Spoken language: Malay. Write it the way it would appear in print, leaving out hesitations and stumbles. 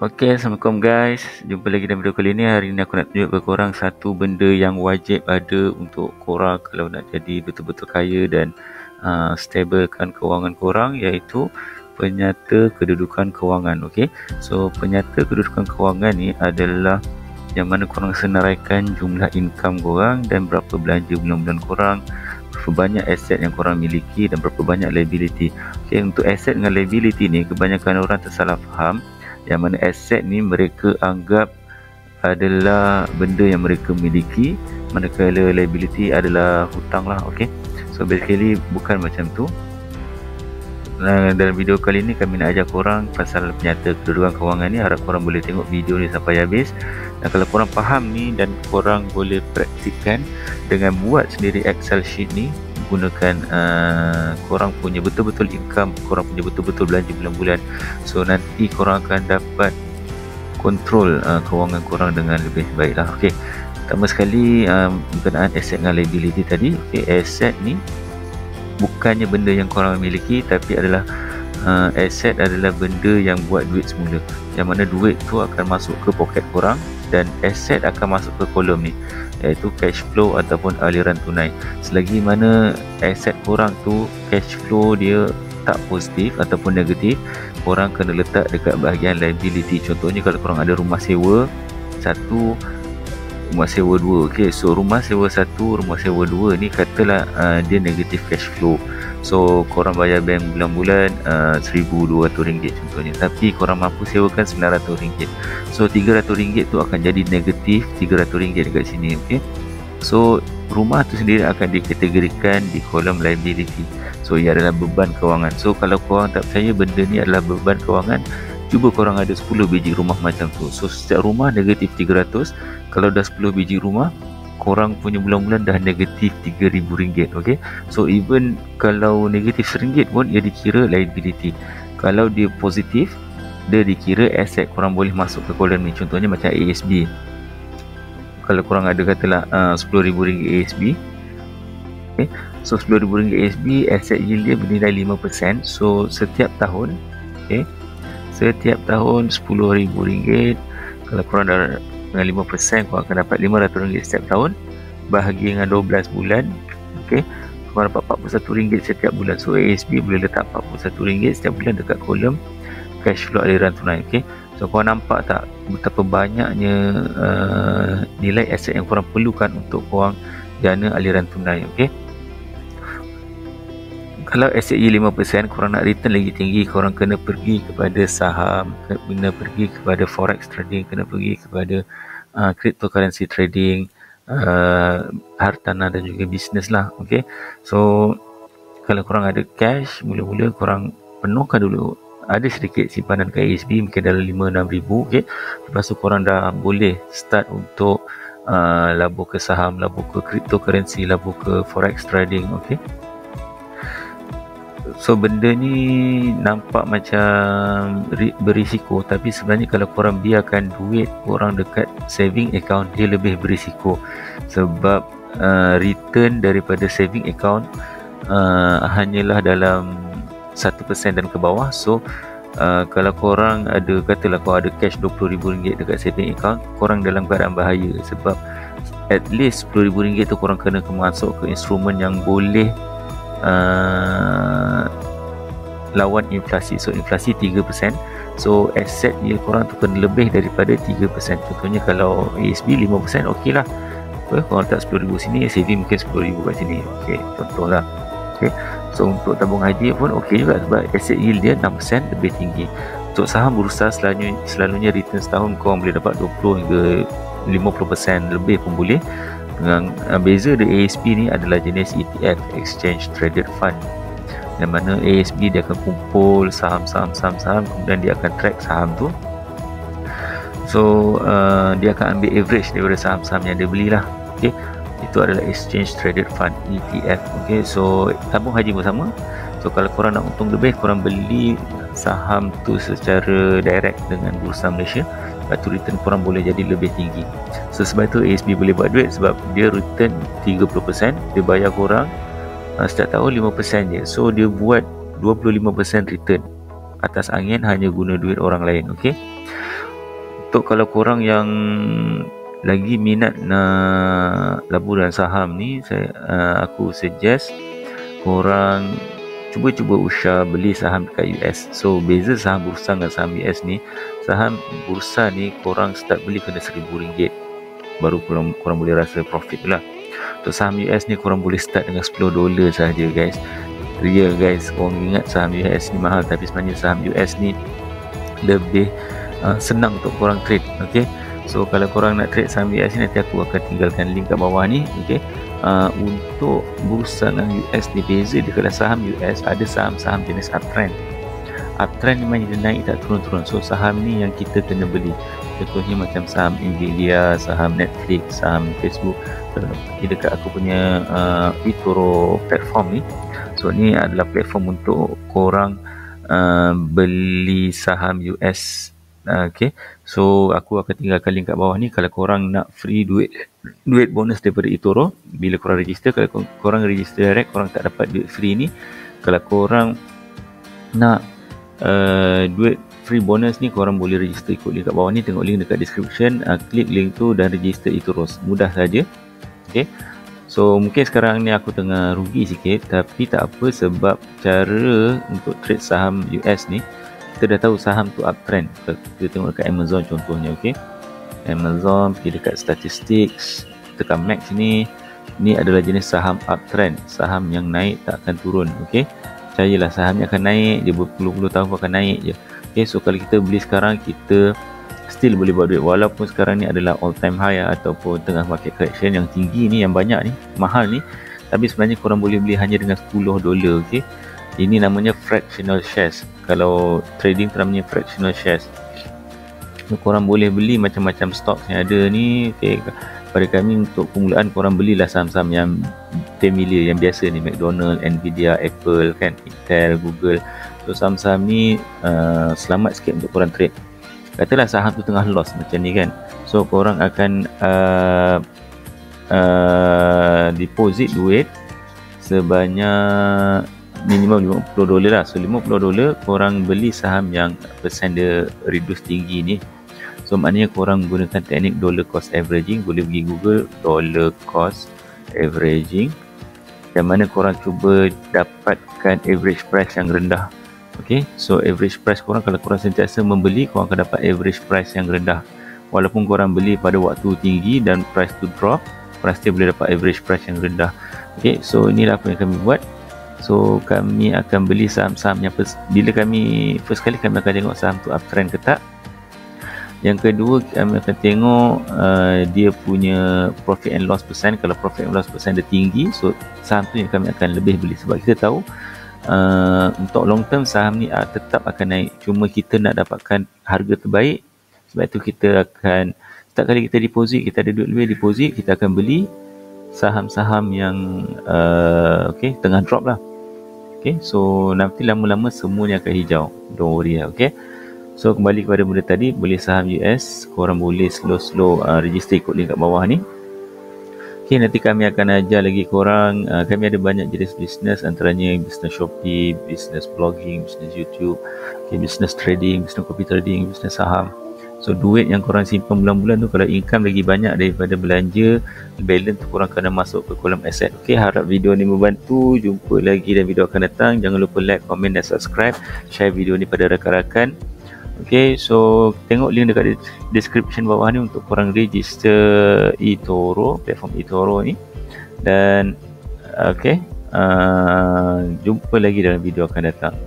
Okay, Assalamualaikum guys. Jumpa lagi dalam video kali ni. Hari ni aku nak tunjuk ke korang satu benda yang wajib ada untuk korang kalau nak jadi betul-betul kaya dan stablekan kewangan korang, iaitu penyata kedudukan kewangan. Okay, so penyata kedudukan kewangan ni adalah yang mana korang senaraikan jumlah income korang dan berapa belanja bulan-bulan korang, berapa banyak aset yang korang miliki dan berapa banyak liability. Okay, untuk aset dengan liability ni kebanyakan orang tersalah faham, yang mana aset ni mereka anggap adalah benda yang mereka miliki, manakala liability adalah hutang lah. Okay, so basically bukan macam tu. Dalam video kali ni kami nak ajar korang pasal penyata kedudukan kewangan ni. Harap korang boleh tengok video ni sampai habis, dan kalau korang faham ni dan korang boleh praktikkan dengan buat sendiri Excel sheet ni, gunakan korang punya betul-betul income, korang punya betul-betul belanja bulan-bulan, so nanti korang akan dapat kontrol kewangan korang dengan lebih baik lah. Okay, pertama sekali berkenaan aset dengan liability tadi. Okay, aset ni bukannya benda yang korang miliki, tapi adalah aset adalah benda yang buat duit semula, yang mana duit tu akan masuk ke poket korang dan aset akan masuk ke kolom ni, iaitu cash flow ataupun aliran tunai. Selagi mana aset korang tu cash flow dia tak positif ataupun negatif, korang kena letak dekat bahagian liability. Contohnya kalau korang ada rumah sewa 1, rumah sewa 2. Okay, so rumah sewa 1, rumah sewa 2 ni katalah dia negatif cash flow, so korang bayar bank bulan-bulan RM1,200 contohnya, tapi korang mampu sewakan RM900, so RM300 tu akan jadi negatif RM300 dekat sini. Okay, so rumah tu sendiri akan dikategorikan di kolom liability, so ia adalah beban kewangan. So kalau korang tak percaya benda ni adalah beban kewangan, cuba korang ada 10 biji rumah macam tu. So setiap rumah negatif 300. Kalau dah 10 biji rumah, korang punya bulan-bulan dah negatif RM3,000. Okay, so even kalau negatif RM1 pun ia dikira liability. Kalau dia positif, dia dikira aset, korang boleh masuk ke kolom ni. Contohnya macam ASB, kalau korang ada katalah RM10,000 ASB. Okay, so RM10,000 ASB, aset yield dia bernilai 5%. So setiap tahun, okay, setiap tahun RM10,000, kalau korang dah dengan 5%, korang akan dapat RM500 setiap tahun, bahagi dengan 12 bulan. Okay, korang dapat RM41 setiap bulan. So ASB boleh letak RM41 setiap bulan dekat kolom cash flow aliran tunai. Okay, so korang nampak tak betapa banyaknya nilai aset yang korang perlukan untuk korang jana aliran tunai. Okay, kalau aset yield 5%, korang nak return lagi tinggi, korang kena pergi kepada saham, kena pergi kepada forex trading, kena pergi kepada cryptocurrency trading, hartanah dan juga bisnes lah. Okay, so kalau korang ada cash, mula-mula korang penuhkan dulu, ada sedikit simpanan ke ASB, mungkin dalam 5-6 ribu. Okay, lepas tu korang dah boleh start untuk labur ke saham, labur ke cryptocurrency, labur ke forex trading. Okay, so benda ni nampak macam berisiko, tapi sebenarnya kalau korang biarkan duit korang dekat saving account, dia lebih berisiko. Sebab return daripada saving account hanyalah dalam 1% dan ke bawah. So kalau korang ada, katalah korang ada cash RM20,000 dekat saving account, korang dalam keadaan bahaya. Sebab at least RM10,000 tu korang kena masuk ke instrumen yang boleh lawan inflasi. So inflasi 3%, so aset yield korang tu kena lebih daripada 3%. Contohnya kalau ASB 5%, okey lah. Korang letak RM10,000 sini, saving mungkin RM10,000 kat sini. Okey, contoh lah. Okay, so untuk tabung haji pun okey juga, sebab aset yield dia 6% lebih tinggi. Untuk saham bursa selalunya return setahun korang boleh dapat 20 hingga 50% lebih pun boleh. Dengan beza dari ASB ni adalah jenis ETF, Exchange Traded Fund, yang mana ASB dia akan kumpul saham-saham, kemudian dia akan track saham tu. So dia akan ambil average daripada saham-saham yang dia belilah. Okay, itu adalah Exchange Traded Fund, ETF. Okay, so tabung haji pun sama. So kalau korang nak untung lebih, korang beli saham tu secara direct dengan Bursa Malaysia, lepas tu return korang boleh jadi lebih tinggi. So sebab tu ASB boleh buat duit, sebab dia return 30%, dia bayar korang setiap tahun 5% je. So dia buat 25% return atas angin hanya guna duit orang lain. Okay, Untuk kalau korang yang lagi minat nak laburan saham ni, aku suggest korang cuba usaha beli saham dekat US. So beza saham bursa dengan saham US ni, saham bursa ni korang start beli kena RM1,000 baru korang boleh rasa profit tu lah. Untuk saham US ni korang boleh start dengan $10 sahaja guys. Real guys, korang ingat saham US ni mahal, tapi sebenarnya saham US ni lebih senang untuk korang trade. Okay, so kalau korang nak trade saham US ni, nanti aku akan tinggalkan link kat bawah ni. Okay, untuk bursa dengan US ni beza. Di kalau saham US ada saham-saham jenis uptrend. Uptrend memang dia naik tak turun-turun. So saham ni yang kita kena beli. Contohnya macam saham Nvidia, saham Netflix, saham Facebook. Pergi dekat aku punya eToro platform ni. So ni adalah platform untuk korang beli saham US. Okay, so aku akan tinggalkan link kat bawah ni. Kalau korang nak free duit bonus daripada eToro, bila korang register, kalau korang register direct, korang tak dapat duit free ni. Kalau korang nak duit free bonus ni, korang boleh register ikut link kat bawah ni. Tengok link dekat description, klik link tu dan register eToro. Mudah saja. Okay, so mungkin sekarang ni aku tengah rugi sikit, tapi tak apa, sebab cara untuk trade saham US ni, kita dah tahu saham tu uptrend. Kita tengok dekat Amazon contohnya. Okay, Amazon, pergi dekat statistics, tekan max ni. Ni adalah jenis saham uptrend, saham yang naik tak akan turun. Okay, percayalah saham ni akan naik, dia berpuluh-puluh tahun akan naik je. Okay, so kalau kita beli sekarang, kita still boleh buat duit. Walaupun sekarang ni adalah all time high ataupun tengah market correction yang tinggi ni, yang banyak ni, mahal ni, tapi sebenarnya korang boleh beli hanya dengan $10. Okay, ini namanya fractional shares. Kalau trading tu namanya fractional shares. So, korang boleh beli macam-macam stok yang ada ni. Okay, pada kami untuk permulaan, korang belilah saham-saham yang familiar, yang biasa ni, McDonald, Nvidia, Apple kan, Intel, Google. So saham-saham ni selamat sikit untuk korang trade. Katalah saham tu tengah loss macam ni kan, so korang akan deposit duit sebanyak minimum $50 lah. So $50 korang beli saham yang persen dia reduce tinggi ni. So maknanya korang gunakan teknik dollar cost averaging. Boleh pergi Google dollar cost averaging, yang mana korang cuba dapatkan average price yang rendah. Okay, so average price korang, kalau korang sentiasa membeli, korang akan dapat average price yang rendah. Walaupun korang beli pada waktu tinggi dan price tu drop, korang still boleh dapat average price yang rendah. Okay, so inilah apa yang kami buat. So kami akan beli saham-saham yang bila kami first kali, kami akan tengok saham tu uptrend ke tak. Yang kedua, kami akan tengok dia punya profit and loss percent. Kalau profit and loss percent dia tinggi, so saham tu yang kami akan lebih beli. Sebab kita tahu untuk long term saham ni tetap akan naik. Cuma kita nak dapatkan harga terbaik. Sebab itu kita akan, setiap kali kita deposit, kita ada duit lebih deposit, kita akan beli saham-saham yang okay, tengah drop lah. Okay, so nanti lama-lama semuanya akan hijau. Don't worry lah. Okay, so kembali kepada benda tadi, beli saham US, korang boleh slow-slow register ikut link kat bawah ni. Okay, nanti kami akan ajar lagi korang. Kami ada banyak jenis bisnes, antaranya bisnes Shopee, bisnes blogging, bisnes YouTube, okay, bisnes trading, bisnes copy trading, bisnes saham. So duit yang korang simpan bulan-bulan tu, kalau income lagi banyak daripada belanja, balance tu korang kena masuk ke kolom aset. Okay, harap video ni membantu. Jumpa lagi dalam video akan datang. Jangan lupa like, komen dan subscribe. Share video ni pada rakan-rakan. Okay, so tengok link dekat description bawah ni untuk korang register eToro, platform eToro ni. Dan okay, jumpa lagi dalam video akan datang.